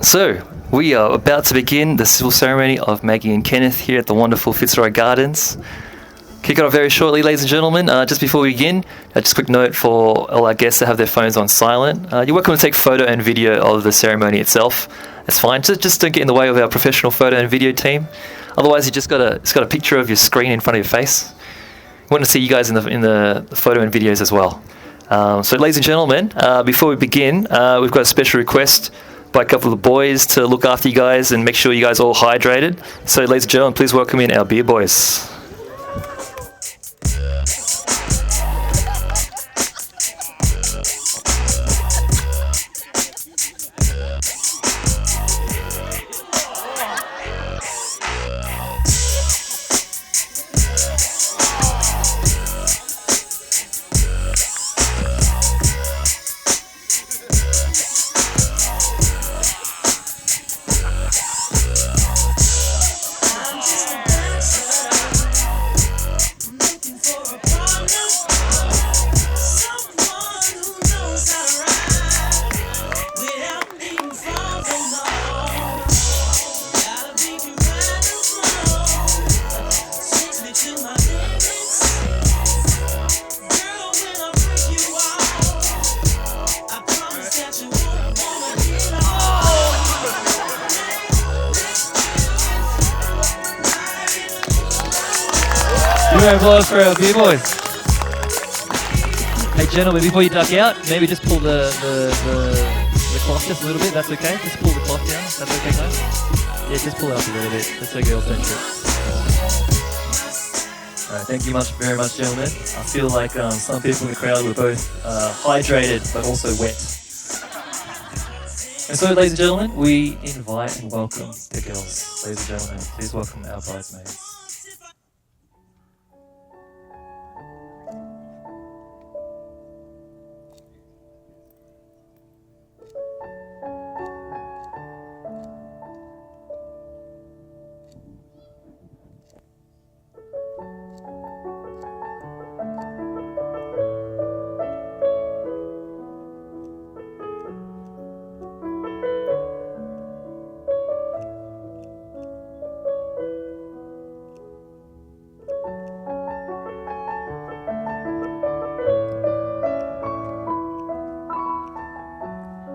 So, we are about to begin the civil ceremony of Maggie and Kenneth here at the wonderful Fitzroy Gardens. Kick it off very shortly, ladies and gentlemen. Just before we begin, just a quick note for all our guests to have their phones on silent. You're welcome to take photo and video of the ceremony itself. That's fine. Just don't get in the way of our professional photo and video team. Otherwise, it's got a picture of your screen in front of your face. We want to see you guys in the photo and videos as well. So, ladies and gentlemen, before we begin, we've got a special request by a couple of the boys to look after you guys and make sure you guys are all hydrated. So, ladies and gentlemen, please welcome in our beer boys. Applause for our beer boys. Hey gentlemen, before you duck out, maybe just pull the cloth just a little bit. That's okay. Just pull the cloth down. That's okay, guys. Yeah, just pull it up a little bit. That's so girls don't trip. All right, thank you very much, gentlemen. I feel like some people in the crowd were both hydrated but also wet. And so, ladies and gentlemen, we invite and welcome the girls. Ladies and gentlemen, please welcome our bridesmaids.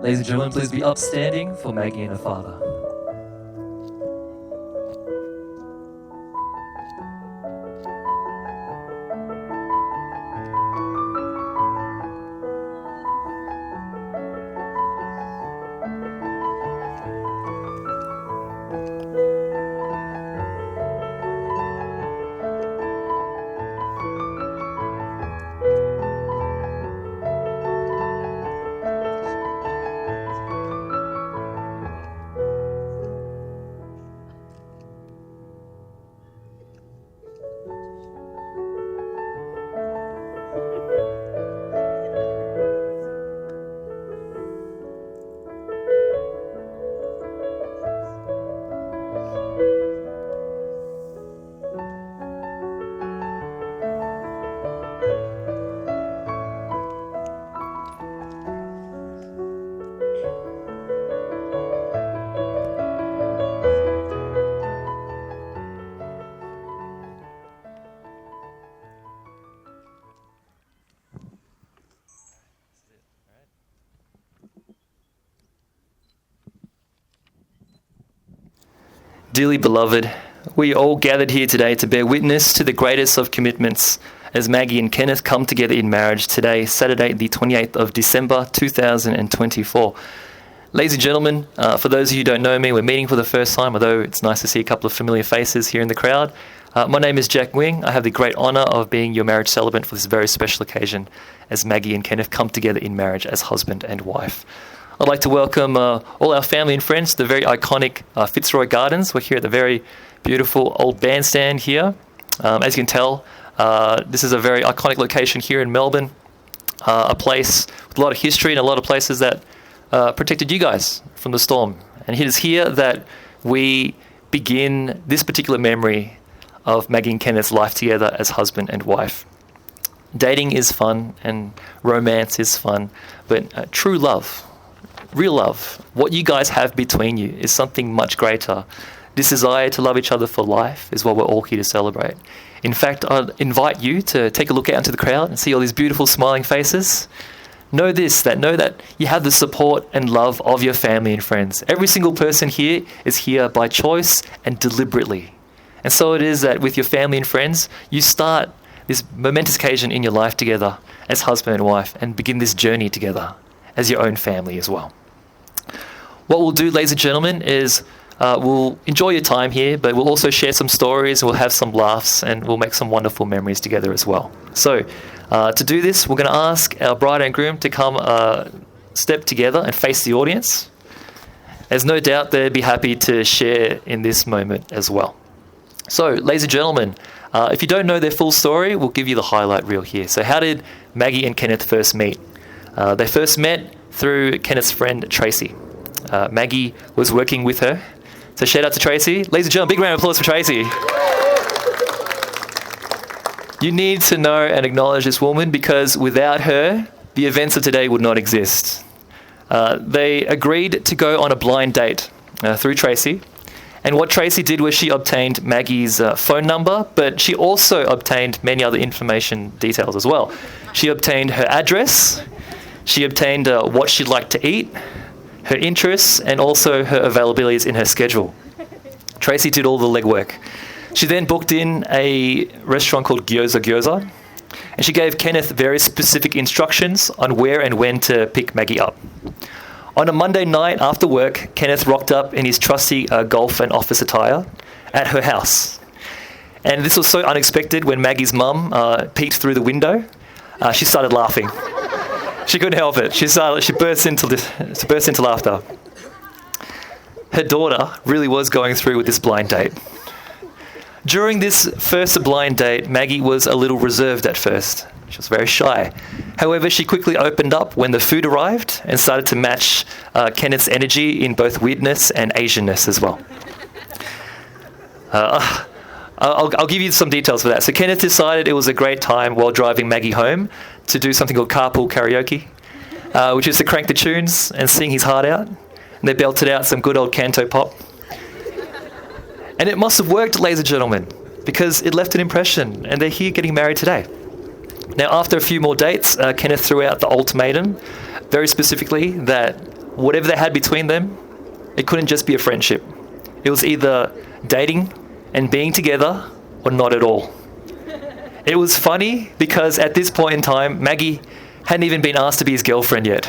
Ladies and gentlemen, please be upstanding for Maggie and her father. Dearly beloved, we all gathered here today to bear witness to the greatest of commitments as Maggie and Kenneth come together in marriage today, Saturday, the 28th of December, 2024. Ladies and gentlemen, for those of you who don't know me, we're meeting for the first time, although it's nice to see a couple of familiar faces here in the crowd. My name is Jack Wing. I have the great honour of being your marriage celebrant for this very special occasion as Maggie and Kenneth come together in marriage as husband and wife. I'd like to welcome all our family and friends to the very iconic Fitzroy Gardens. We're here at the very beautiful old Bandstand here. As you can tell, this is a very iconic location here in Melbourne, a place with a lot of history and a lot of places that protected you guys from the storm. And it is here that we begin this particular memory of Maggie and Kenneth's life together as husband and wife. Dating is fun and romance is fun, but true love, real love, what you guys have between you is something much greater. This desire to love each other for life is what we're all here to celebrate. In fact, I'd invite you to take a look out into the crowd and see all these beautiful smiling faces. Know that you have the support and love of your family and friends. Every single person here is here by choice and deliberately. And so it is that with your family and friends, you start this momentous occasion in your life together as husband and wife and begin this journey together as your own family as well. What we'll do, ladies and gentlemen, is we'll enjoy your time here, but we'll also share some stories, we'll have some laughs, and we'll make some wonderful memories together as well. So to do this, we're going to ask our bride and groom to come step together and face the audience. There's no doubt they'd be happy to share in this moment as well. So, ladies and gentlemen, if you don't know their full story, we'll give you the highlight reel here. So how did Maggie and Kenneth first meet? They first met through Kenneth's friend, Tracy. Maggie was working with her. So shout out to Tracy. Ladies and gentlemen, big round of applause for Tracy. You need to know and acknowledge this woman because without her, the events of today would not exist. They agreed to go on a blind date through Tracy. And what Tracy did was she obtained Maggie's phone number, but she also obtained many other information details as well. She obtained her address, she obtained what she'd like to eat, her interests, and also her availabilities in her schedule. Tracy did all the legwork. She then booked in a restaurant called Gyoza, and she gave Kenneth very specific instructions on where and when to pick Maggie up. On a Monday night after work, Kenneth rocked up in his trusty golf and office attire at her house. And this was so unexpected when Maggie's mum peeked through the window. She started laughing. She couldn't help it. She burst into laughter. Her daughter really was going through with this blind date. During this first blind date, Maggie was a little reserved at first. She was very shy. However, she quickly opened up when the food arrived and started to match Kenneth's energy in both weirdness and Asianness as well. I'll give you some details for that. So Kenneth decided it was a great time while driving Maggie home to do something called carpool karaoke, which is to crank the tunes and sing his heart out. And they belted out some good old canto pop. And it must have worked, ladies and gentlemen, because it left an impression, and they're here getting married today. Now, after a few more dates, Kenneth threw out the ultimatum, very specifically, that whatever they had between them, it couldn't just be a friendship. It was either dating and being together or not at all. It was funny because at this point in time, Maggie hadn't even been asked to be his girlfriend yet.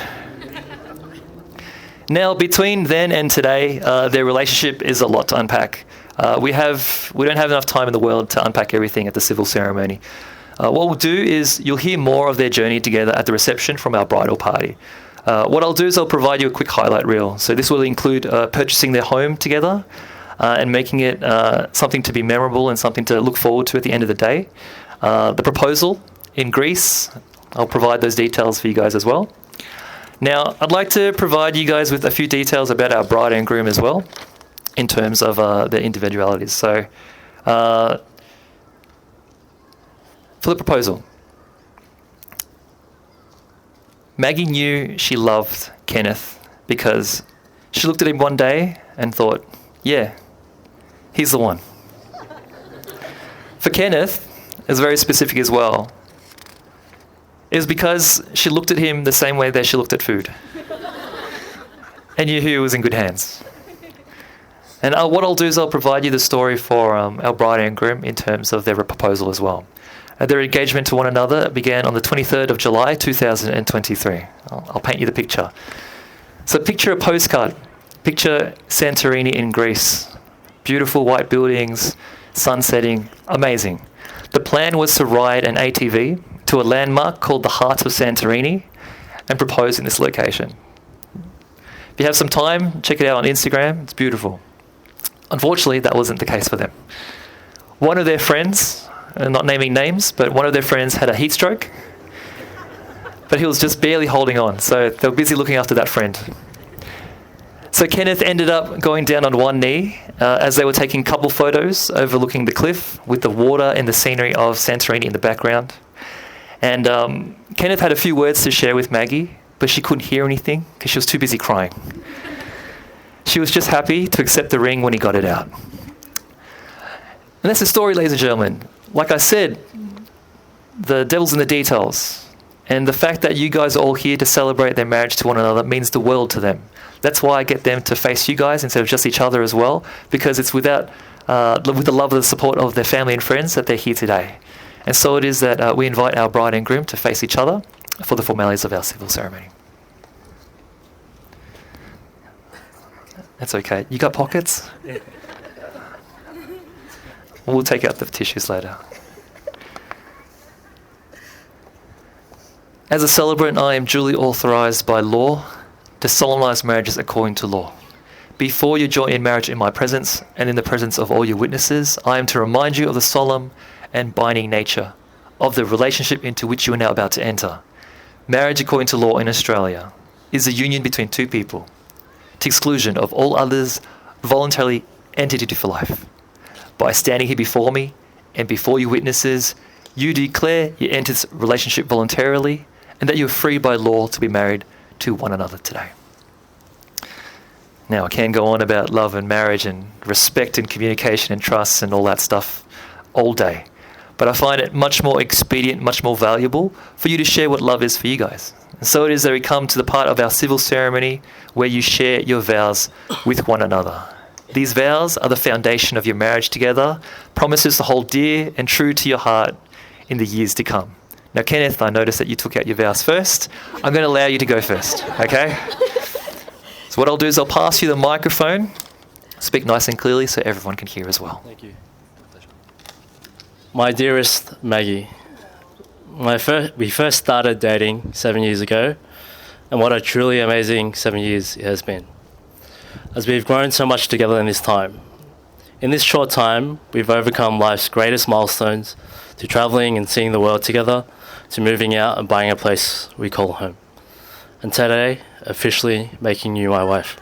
Now, between then and today, their relationship is a lot to unpack. We don't have enough time in the world to unpack everything at the civil ceremony. What we'll do is you'll hear more of their journey together at the reception from our bridal party. What I'll do is I'll provide you a quick highlight reel. So this will include purchasing their home together and making it something to be memorable and something to look forward to at the end of the day. The proposal in Greece, I'll provide those details for you guys as well. Now, I'd like to provide you guys with a few details about our bride and groom as well, in terms of their individualities. So, for the proposal, Maggie knew she loved Kenneth because she looked at him one day and thought, yeah, he's the one. For Kenneth, it was very specific as well. It was because she looked at him the same way that she looked at food and knew he was in good hands. And what I'll do is I'll provide you the story for our bride and groom in terms of their proposal as well. Their engagement to one another began on the 23rd of July 2023. I'll paint you the picture. So picture a postcard. Picture Santorini in Greece. Beautiful white buildings, sun setting, amazing. The plan was to ride an ATV to a landmark called the Heart of Santorini and propose in this location. If you have some time, check it out on Instagram. It's beautiful. Unfortunately, that wasn't the case for them. One of their friends, not naming names, but one of their friends had a heat stroke, but he was just barely holding on, so they were busy looking after that friend. So Kenneth ended up going down on one knee as they were taking couple photos overlooking the cliff with the water and the scenery of Santorini in the background. And Kenneth had a few words to share with Maggie, but she couldn't hear anything because she was too busy crying. She was just happy to accept the ring when he got it out. And that's the story, ladies and gentlemen. Like I said, the devil's in the details. And the fact that you guys are all here to celebrate their marriage to one another means the world to them. That's why I get them to face you guys instead of just each other as well, because it's with the love and the support of their family and friends that they're here today. And so it is that we invite our bride and groom to face each other for the formalities of our civil ceremony. That's okay. You got pockets? Yeah. We'll take out the tissues later. As a celebrant, I am duly authorised by law to solemnise marriages according to law. Before you join in marriage in my presence and in the presence of all your witnesses, I am to remind you of the solemn and binding nature of the relationship into which you are now about to enter. Marriage according to law in Australia is a union between two people, to exclusion of all others voluntarily entered into for life. By standing here before me and before your witnesses, you declare you entered this relationship voluntarily and that you are free by law to be married to one another today. Now, I can go on about love and marriage and respect and communication and trust and all that stuff all day. But I find it much more expedient, much more valuable for you to share what love is for you guys. And so it is that we come to the part of our civil ceremony where you share your vows with one another. These vows are the foundation of your marriage together, promises to hold dear and true to your heart in the years to come. Now, Kenneth, I noticed that you took out your vows first. I'm going to allow you to go first, okay? So what I'll do is I'll pass you the microphone. Speak nice and clearly so everyone can hear as well. Thank you. My dearest Maggie, we first started dating 7 years ago, and what a truly amazing 7 years it has been, as we've grown so much together in this time. In this short time, we've overcome life's greatest milestones, to travelling and seeing the world together, to moving out and buying a place we call home. And today, officially making you my wife.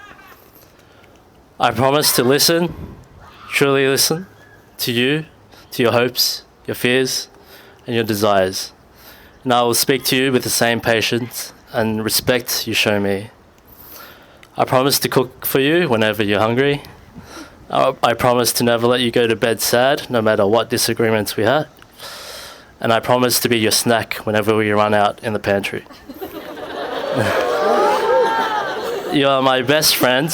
I promise to listen, truly listen, to you, to your hopes, your fears, and your desires. And I will speak to you with the same patience and respect you show me. I promise to cook for you whenever you're hungry. I promise to never let you go to bed sad, no matter what disagreements we had. And I promise to be your snack whenever we run out in the pantry. You are my best friend,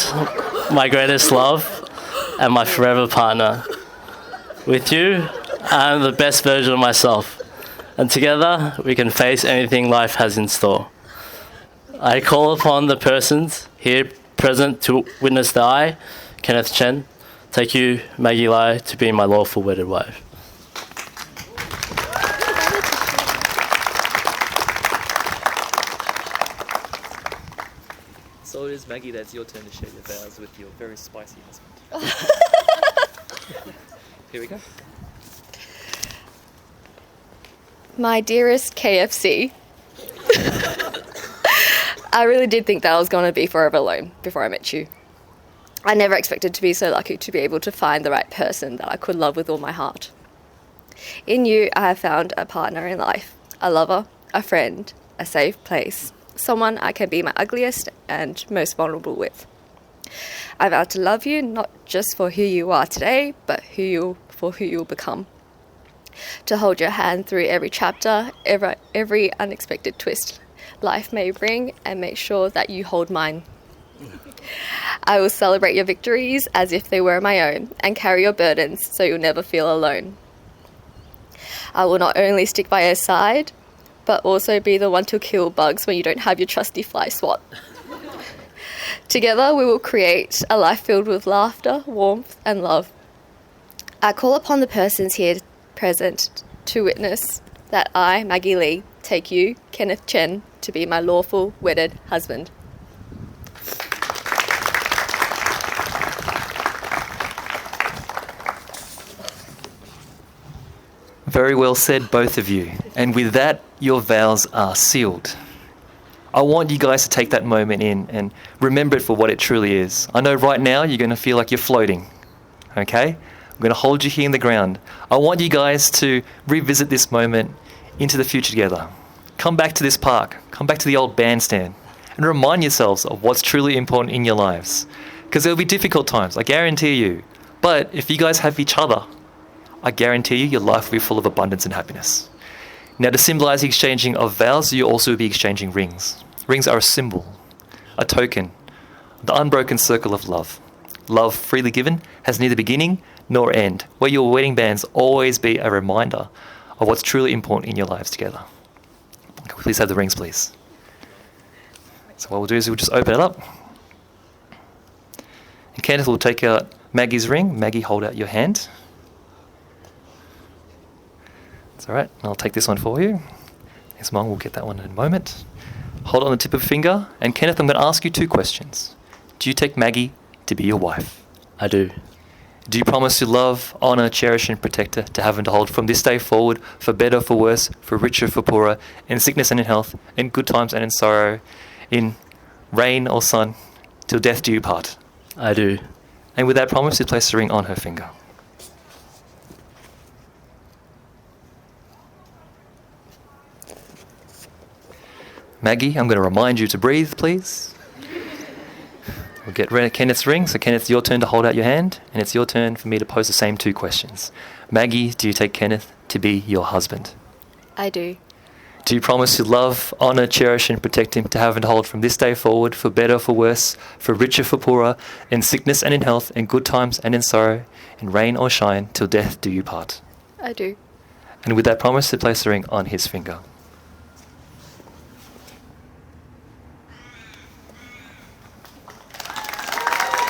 my greatest love, and my forever partner. With you, I am the best version of myself, and together we can face anything life has in store. I call upon the persons here present to witness that I, Kenneth Chen, take you, Maggie Lai, to be my lawful wedded wife. So it is, Maggie, that's your turn to share your vows with your very spicy husband. Here we go. My dearest KFC, I really did think that I was going to be forever alone before I met you. I never expected to be so lucky to be able to find the right person that I could love with all my heart. In you, I have found a partner in life, a lover, a friend, a safe place, someone I can be my ugliest and most vulnerable with. I vow to love you not just for who you are today, but for who you'll become. To hold your hand through every chapter, every unexpected twist life may bring, and make sure that you hold mine. I will celebrate your victories as if they were my own, and carry your burdens so you'll never feel alone. I will not only stick by your side, but also be the one to kill bugs when you don't have your trusty fly swat. Together we will create a life filled with laughter, warmth and love. I call upon the persons here present to witness that I, Maggie Lee, take you, Kenneth Chen, to be my lawful wedded husband. Very well said, both of you. And with that, your vows are sealed. I want you guys to take that moment in and remember it for what it truly is. I know right now you're going to feel like you're floating, okay? I'm going to hold you here in the ground. I want you guys to revisit this moment into the future together. Come back to this park, come back to the old bandstand, and remind yourselves of what's truly important in your lives. Because there'll be difficult times, I guarantee you. But if you guys have each other, I guarantee you your life will be full of abundance and happiness. Now, to symbolize the exchanging of vows, you also will be exchanging rings. Rings are a symbol, a token, the unbroken circle of love. Love freely given has neither beginning nor end, where your wedding bands always be a reminder of what's truly important in your lives together. Can we please have the rings, please? So what we'll do is we'll just open it up. And Kenneth will take out Maggie's ring. Maggie, hold out your hand. It's all right. I'll take this one for you. Yes, Mom, we'll get that one in a moment. Hold it on the tip of a finger. And Kenneth, I'm going to ask you 2 questions. Do you take Maggie to be your wife? I do. Do you promise to love, honour, cherish and protect her, to have and to hold from this day forward, for better, for worse, for richer, for poorer, in sickness and in health, in good times and in sorrow, in rain or sun, till death do you part? I do. And with that promise, you place the ring on her finger. Maggie, I'm going to remind you to breathe, please. We'll get rid of Kenneth's ring. So Kenneth, it's your turn to hold out your hand, and it's your turn for me to pose the same 2 questions. Maggie, do you take Kenneth to be your husband? I do. Do you promise to love, honour, cherish and protect him, to have and hold from this day forward, for better, for worse, for richer, for poorer, in sickness and in health, in good times and in sorrow, in rain or shine, till death do you part? I do. And with that promise, to place the ring on his finger.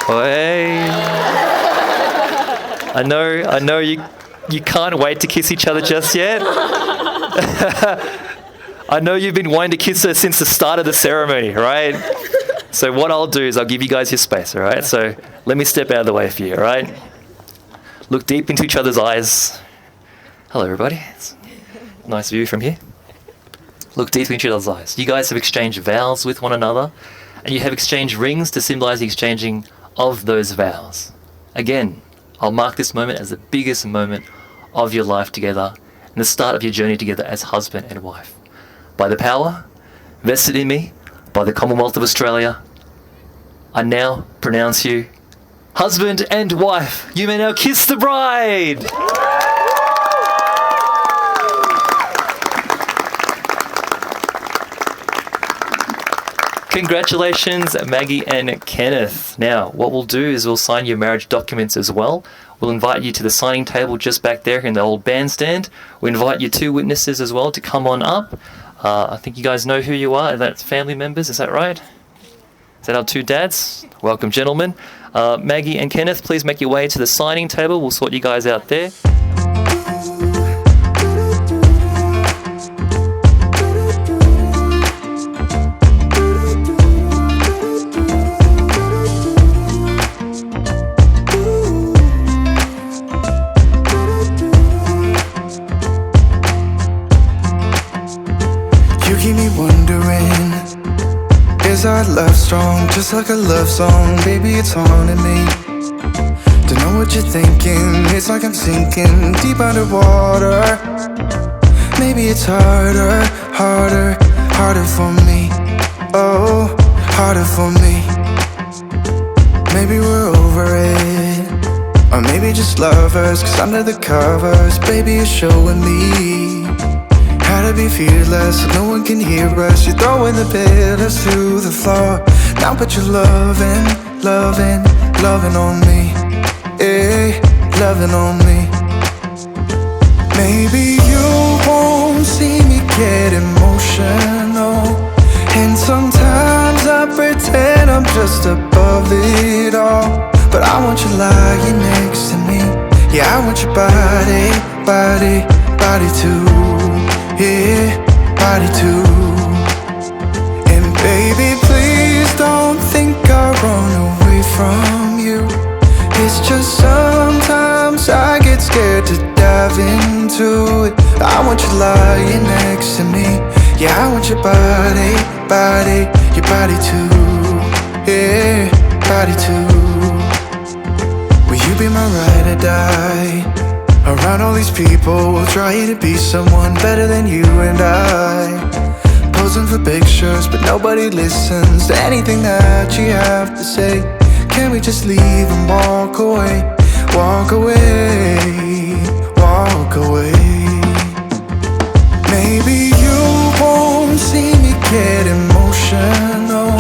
Hey. I know you can't wait to kiss each other just yet. I know you've been wanting to kiss her since the start of the ceremony, right? So what I'll do is I'll give you guys your space, all right? So let me step out of the way for you, all right? Look deep into each other's eyes. Hello, everybody. It's a nice view from here. Look deep into each other's eyes. You guys have exchanged vows with one another, and you have exchanged rings to symbolize the exchanging of those vows. Again, I'll mark this moment as the biggest moment of your life together and the start of your journey together as husband and wife. By the power vested in me by the Commonwealth of Australia, I now pronounce you husband and wife. You may now kiss the bride. Congratulations, Maggie and Kenneth. Now, what we'll do is we'll sign your marriage documents as well. We'll invite you to the signing table just back there in the old bandstand. We invite your 2 witnesses as well to come on up. I think you guys know who you are. That's family members, is that right? Is that our 2 dads? Welcome, gentlemen. Maggie and Kenneth, please make your way to the signing table. We'll sort you guys out there. Is our love strong, just like a love song? Baby, it's haunting me. Don't know what you're thinking. It's like I'm sinking deep underwater. Maybe it's harder for me. Oh, harder for me. Maybe we're over it, or maybe just lovers. Cause under the covers, baby, you're showing me how to be fearless, so no one can hear us. You're throwing the pillars to the floor. Now put your loving on me. Eh, loving on me. Maybe you won't see me get emotional, and sometimes I pretend I'm just above it all. But I want you lying next to me. Yeah, I want your body, body, body too. Yeah, body too. And baby, please don't think I run away from you. It's just sometimes I get scared to dive into it. I want you lying next to me. Yeah, I want your body, body, your body too. Yeah, body too. Will you be my ride or die? Around all these people, we'll try to be someone better than you and I. Posing for pictures, but nobody listens to anything that you have to say. Can we just leave and walk away? Walk away, walk away. Maybe you won't see me get emotional,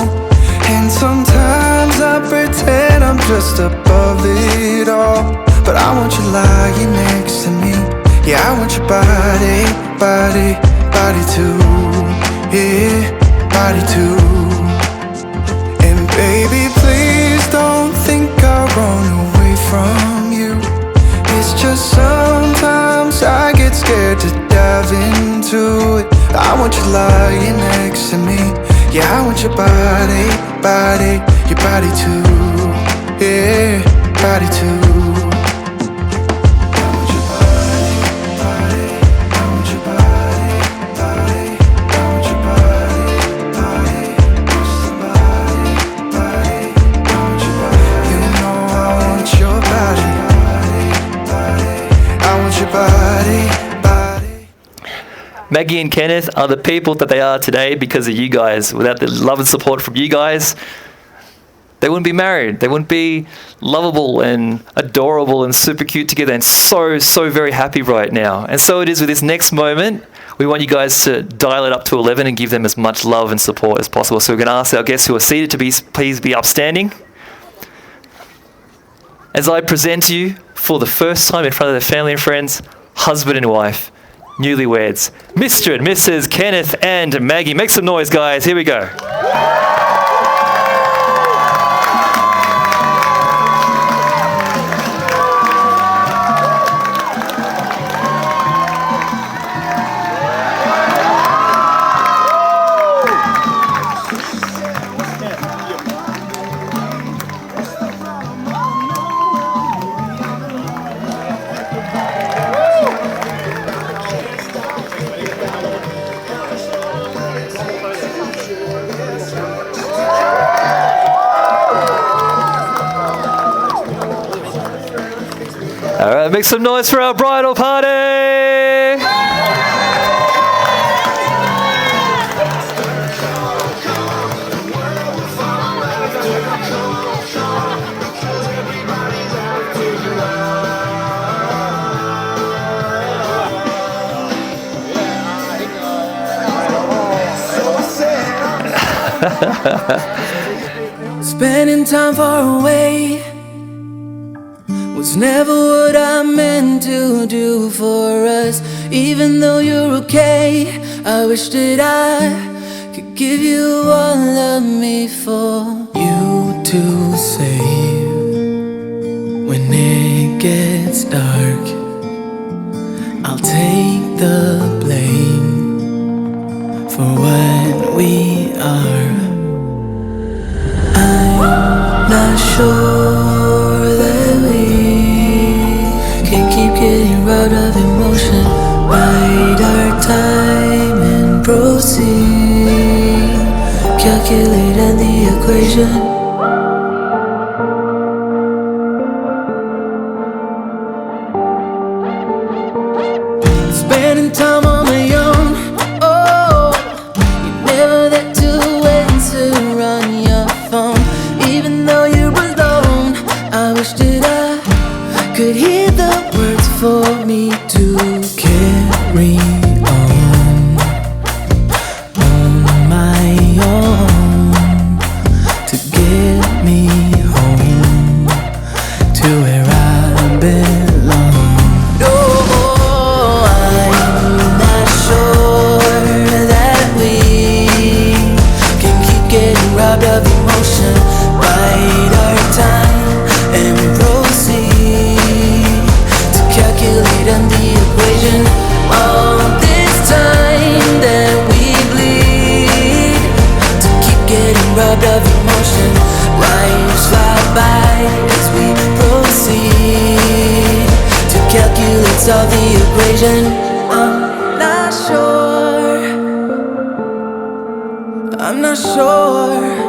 and sometimes I pretend I'm just above it all. But I want you lying next to me. Yeah, I want your body, body, body too. Yeah, body too. And baby, please don't think I run away from you. It's just sometimes I get scared to dive into it. I want you lying next to me. Yeah, I want your body, body, your body too. Yeah, body too. Maggie and Kenneth are the people that they are today because of you guys. Without the love and support from you guys, they wouldn't be married. They wouldn't be lovable and adorable and super cute together and so very happy right now. And so it is with this next moment. We want you guys to dial it up to 11 and give them as much love and support as possible. So we're going to ask our guests who are seated to please be upstanding. As I present to you for the first time in front of their family and friends, husband and wife, newlyweds, Mr. and Mrs. Kenneth and Maggie. Make some noise, guys. Here we go. All right, make some noise for our bridal party. Spending time far away was never what I meant to do for us. Even though you're okay, I wish that I could give you all of me for you to save. When it gets dark, I'll take the blame for what we are. I'm not sure that we can keep getting robbed of emotion. Bide our time and proceed. Calculate in the equation. Spending time on my own. Oh, you never there to answer on your phone. Even though you're alone, I wish that I could hear the words for me to carry on my own, to get me home to where I belong. No, I'm not sure that we can keep getting robbed of emotion. Bide our time and proceed to solve the equation. I'm not sure, I'm not sure.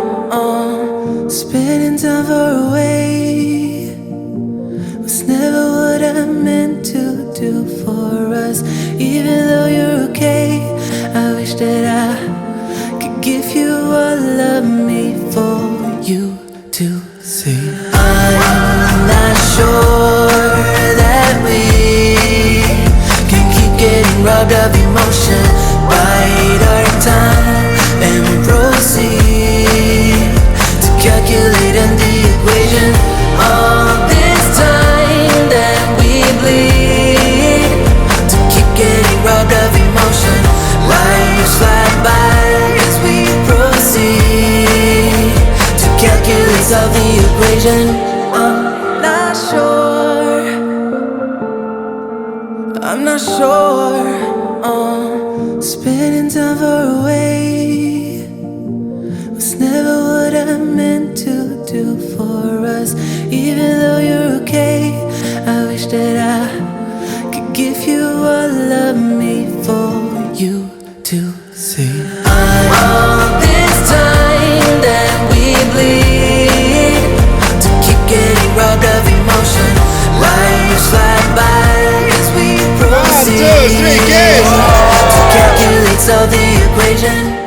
Spending time far away was never what I meant to do for us. Even though you're okay, I wish that I could give you all of me for you to see. I'm not sure that we can keep getting robbed of emotion. Bide our time and proceed to calculating the equation. All this time that we bleed to keep getting robbed of emotion. Lives fly by as we proceed to calculate, solve the equation. I'm not sure, I'm not sure. Spending time far away was never what I meant to do for us. Even though you're okay, I wish that I could give you all of me for you to see. All this time that we bleed to keep getting robbed of emotion. Lives fly by as we proceed. 1, 2, 3, kids. To calculate, solve the equation.